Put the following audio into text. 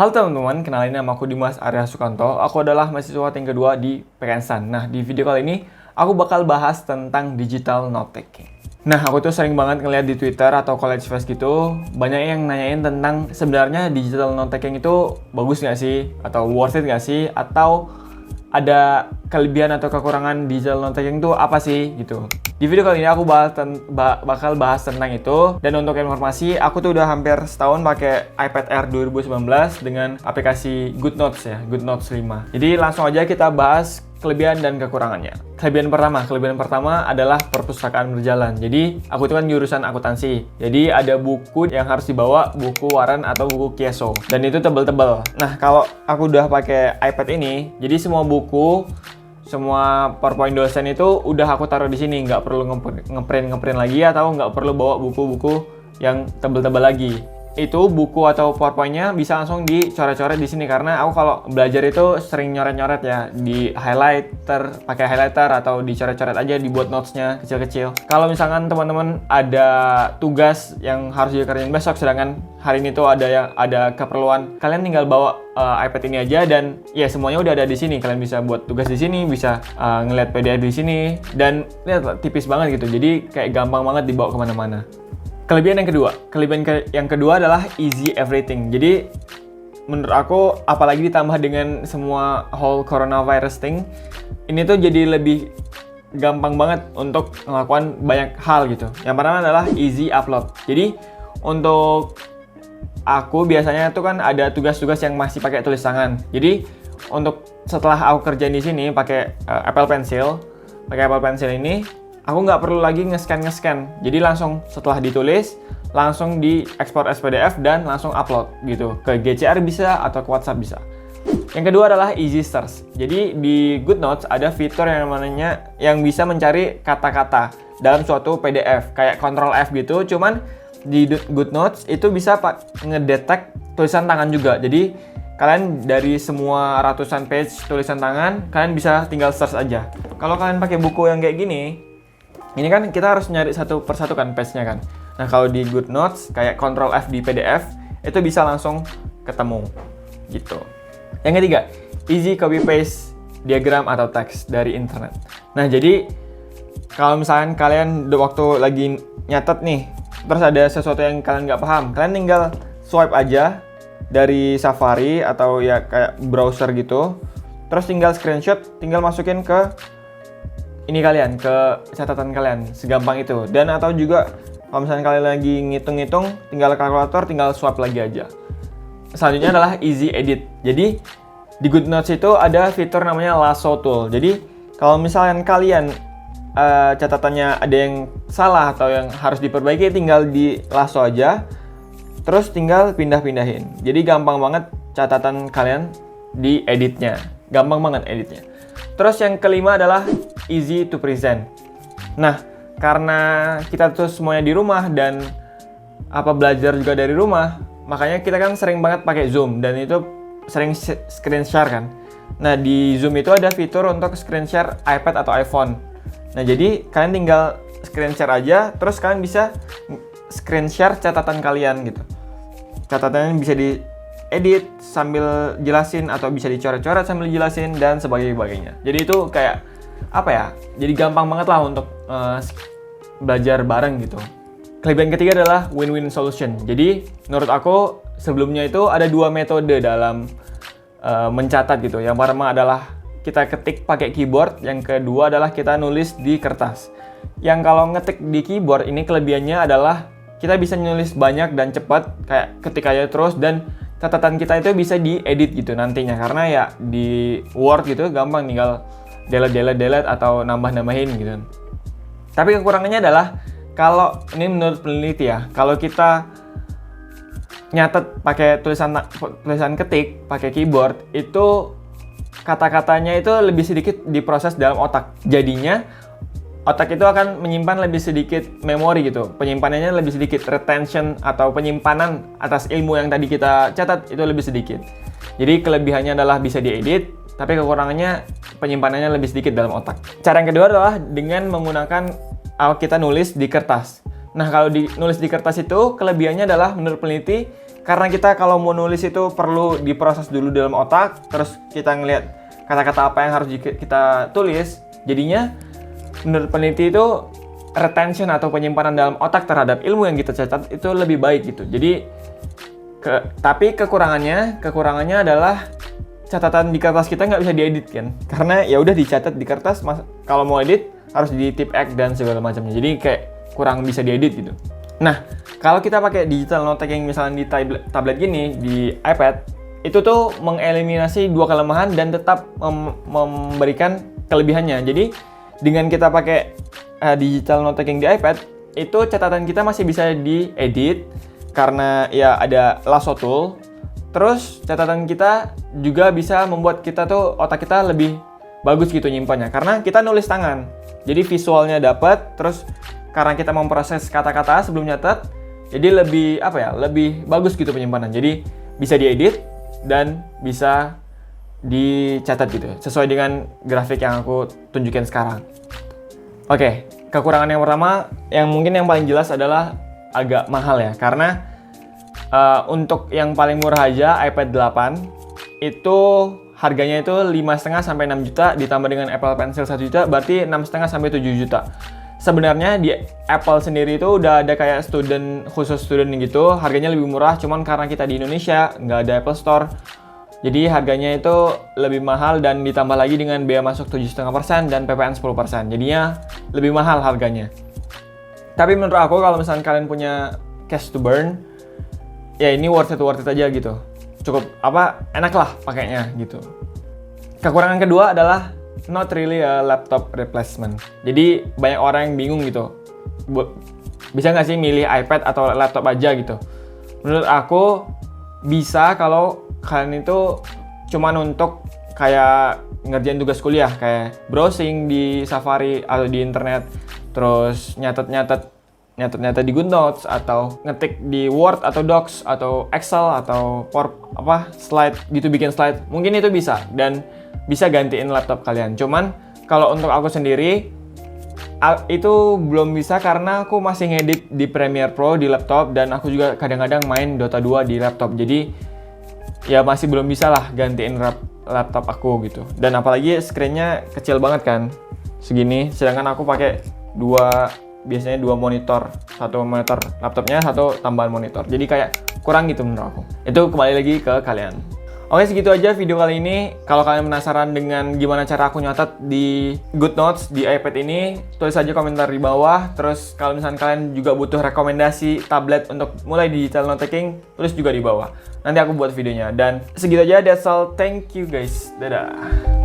Halo teman-teman, kenalin nama aku Dimas Arya Sukanto. Aku adalah mahasiswa tingkat kedua di PKN. Nah, di video kali ini aku bakal bahas tentang digital note taking. Nah, aku tuh sering banget ngeliat di Twitter atau College Fest gitu, banyak yang nanyain tentang sebenarnya digital note taking itu bagus nggak sih? Atau worth it nggak sih? Atau ada kelebihan atau kekurangan digital note taking itu apa sih? Gitu. Di video kali ini aku bakal bahas tentang itu. Dan untuk informasi, aku tuh udah hampir setahun pakai iPad Air 2019 dengan aplikasi GoodNotes ya, GoodNotes 5. Jadi langsung aja kita bahas kelebihan dan kekurangannya. Kelebihan pertama adalah perpustakaan berjalan. Jadi aku itu kan jurusan akuntansi. Jadi ada buku yang harus dibawa, buku waran atau buku kieso. Dan itu tebel-tebel. Nah, kalau aku udah pakai iPad ini, jadi semua buku, semua PowerPoint dosen itu udah aku taruh di sini, nggak perlu ngeprint lagi atau nggak perlu bawa buku-buku yang tebel-tebel lagi. Itu buku atau PowerPoint-nya bisa langsung dicoret-coret di sini karena aku kalau belajar itu sering nyoret-nyoret ya di pakai highlighter atau dicoret-coret aja, dibuat notes-nya kecil-kecil. Kalau misalkan teman-teman ada tugas yang harus dikerjain besok sedangkan hari ini tuh ada keperluan, kalian tinggal bawa iPad ini aja dan ya semuanya udah ada di sini. Kalian bisa buat tugas di sini, bisa ngeliat PDF di sini dan lihat tipis banget gitu. Jadi kayak gampang banget dibawa kemana-mana. Kelebihan yang kedua adalah easy everything. Jadi menurut aku apalagi ditambah dengan semua whole coronavirus thing, ini tuh jadi lebih gampang banget untuk melakukan banyak hal gitu. Yang pertama adalah easy upload. Jadi untuk aku biasanya tuh kan ada tugas-tugas yang masih pakai tulis tangan. Jadi untuk setelah aku kerjain di sini pakai Apple Pencil ini, aku nggak perlu lagi nge-scan. Jadi langsung setelah ditulis, langsung diekspor as PDF dan langsung upload gitu. Ke GCR bisa atau ke WhatsApp bisa. Yang kedua adalah easy search. Jadi di GoodNotes ada fitur yang bisa mencari kata-kata dalam suatu PDF. Kayak Ctrl F gitu, cuman di GoodNotes itu bisa ngedetect tulisan tangan juga. Jadi kalian dari semua ratusan page tulisan tangan, kalian bisa tinggal search aja. Kalau kalian pakai buku yang kayak gini, ini kan kita harus nyari satu persatu kan page-nya kan. Nah, kalau di GoodNotes kayak Ctrl F di PDF itu bisa langsung ketemu gitu. Yang ketiga, easy copy paste diagram atau teks dari internet. Nah, jadi kalau misalkan kalian waktu lagi nyatet nih, terus ada sesuatu yang kalian nggak paham, kalian tinggal swipe aja dari Safari atau ya kayak browser gitu. Terus tinggal screenshot, tinggal masukin ke ke catatan kalian, segampang itu. Dan atau juga kalau misalnya kalian lagi ngitung-ngitung, tinggal kalkulator, tinggal swipe lagi aja. Selanjutnya adalah easy edit. Jadi di GoodNotes itu ada fitur namanya lasso tool. Jadi kalau misalnya kalian catatannya ada yang salah atau yang harus diperbaiki, tinggal di lasso aja, terus tinggal pindah-pindahin. Jadi gampang banget catatan kalian di editnya, gampang banget editnya. Terus yang kelima adalah easy to present. Nah, karena kita tuh semuanya di rumah dan belajar juga dari rumah, makanya kita kan sering banget pakai Zoom dan itu sering screen share kan. Nah, di Zoom itu ada fitur untuk screen share iPad atau iPhone. Nah, jadi kalian tinggal screen share aja, terus kalian bisa screen share catatan kalian gitu. Catatannya bisa diedit sambil jelasin atau bisa dicoret-coret sambil jelasin dan sebagainya. Jadi itu kayak jadi gampang banget lah untuk belajar bareng gitu. Kelebihan ketiga adalah win-win solution. Jadi menurut aku sebelumnya itu ada dua metode dalam mencatat gitu. Yang pertama adalah kita ketik pakai keyboard, yang kedua adalah kita nulis di kertas. Yang kalau ngetik di keyboard ini kelebihannya adalah kita bisa nulis banyak dan cepat, kayak ketik aja terus, dan catatan kita itu bisa diedit gitu nantinya. Karena ya di Word gitu gampang, tinggal delete atau nambah-nambahin gitu. Tapi kekurangannya adalah kalau ini menurut peneliti ya, kalau kita nyatet pakai tulisan ketik pakai keyboard itu kata-katanya itu lebih sedikit diproses dalam otak. Jadinya otak itu akan menyimpan lebih sedikit memori gitu. Penyimpanannya lebih sedikit, retention atau penyimpanan atas ilmu yang tadi kita catat itu lebih sedikit. Jadi kelebihannya adalah bisa diedit, tapi kekurangannya penyimpanannya lebih sedikit dalam otak. Cara yang kedua adalah dengan menggunakan kita nulis di kertas. Nah, kalau nulis di kertas itu kelebihannya adalah menurut peneliti karena kita kalau mau nulis itu perlu diproses dulu dalam otak, terus kita ngelihat kata-kata apa yang harus kita tulis, jadinya menurut peneliti itu retention atau penyimpanan dalam otak terhadap ilmu yang kita catat itu lebih baik gitu. Jadi tapi kekurangannya adalah catatan di kertas kita nggak bisa diedit kan, karena ya udah dicatat di kertas, kalau mau edit harus di tip X dan segala macamnya, jadi kayak kurang bisa diedit gitu. Nah, kalau kita pakai digital note taking misalnya di tablet gini, di iPad, itu tuh mengeliminasi dua kelemahan dan tetap memberikan kelebihannya. Jadi dengan kita pakai digital note taking di iPad, itu catatan kita masih bisa diedit karena ya ada lasso tool. Terus catatan kita juga bisa membuat kita tuh otak kita lebih bagus gitu nyimpannya, karena kita nulis tangan. Jadi visualnya dapat, terus karena kita memproses kata-kata sebelum nyatet, jadi lebih lebih bagus gitu penyimpanan. Jadi bisa diedit dan bisa dicatat gitu, sesuai dengan grafik yang aku tunjukin sekarang. Oke, kekurangan yang pertama yang mungkin yang paling jelas adalah agak mahal ya, karena untuk yang paling murah aja iPad 8 itu harganya itu 5,5 sampai 6 juta, ditambah dengan Apple Pencil 1 juta, berarti 6,5 sampai 7 juta. Sebenarnya di Apple sendiri itu udah ada kayak khusus student gitu, harganya lebih murah, cuman karena kita di Indonesia nggak ada Apple Store, jadi harganya itu lebih mahal dan ditambah lagi dengan biaya masuk 7,5% dan PPN 10%, jadinya lebih mahal harganya. Tapi menurut aku kalau misalnya kalian punya cash to burn, ya ini worth it aja gitu. Cukup enak lah pakainya gitu. Kekurangan kedua adalah not really a laptop replacement. Jadi banyak orang yang bingung gitu, bisa nggak sih milih iPad atau laptop aja gitu. Menurut aku bisa kalau kalian itu cuman untuk kayak ngerjain tugas kuliah, kayak browsing di Safari atau di internet, terus nyatet di Good Notes atau ngetik di Word atau Docs atau Excel atau slide gitu, bikin slide, mungkin itu bisa dan bisa gantiin laptop kalian. Cuman kalau untuk aku sendiri itu belum bisa karena aku masih ngedit di Premiere Pro di laptop dan aku juga kadang-kadang main Dota 2 di laptop, jadi ya masih belum bisa lah gantiin laptop aku gitu. Dan apalagi screen-nya kecil banget kan, segini, sedangkan aku pakai biasanya dua monitor, satu monitor laptopnya, satu tambahan monitor, jadi kayak kurang gitu menurut aku. Itu kembali lagi ke kalian. Oke, segitu aja video kali ini. Kalau kalian penasaran dengan gimana cara aku nyatet di Good Notes di iPad ini, tulis aja komentar di bawah. Terus kalau misalnya kalian juga butuh rekomendasi tablet untuk mulai digital note taking, tulis juga di bawah, nanti aku buat videonya. Dan segitu aja, that's all, thank you guys, dadah.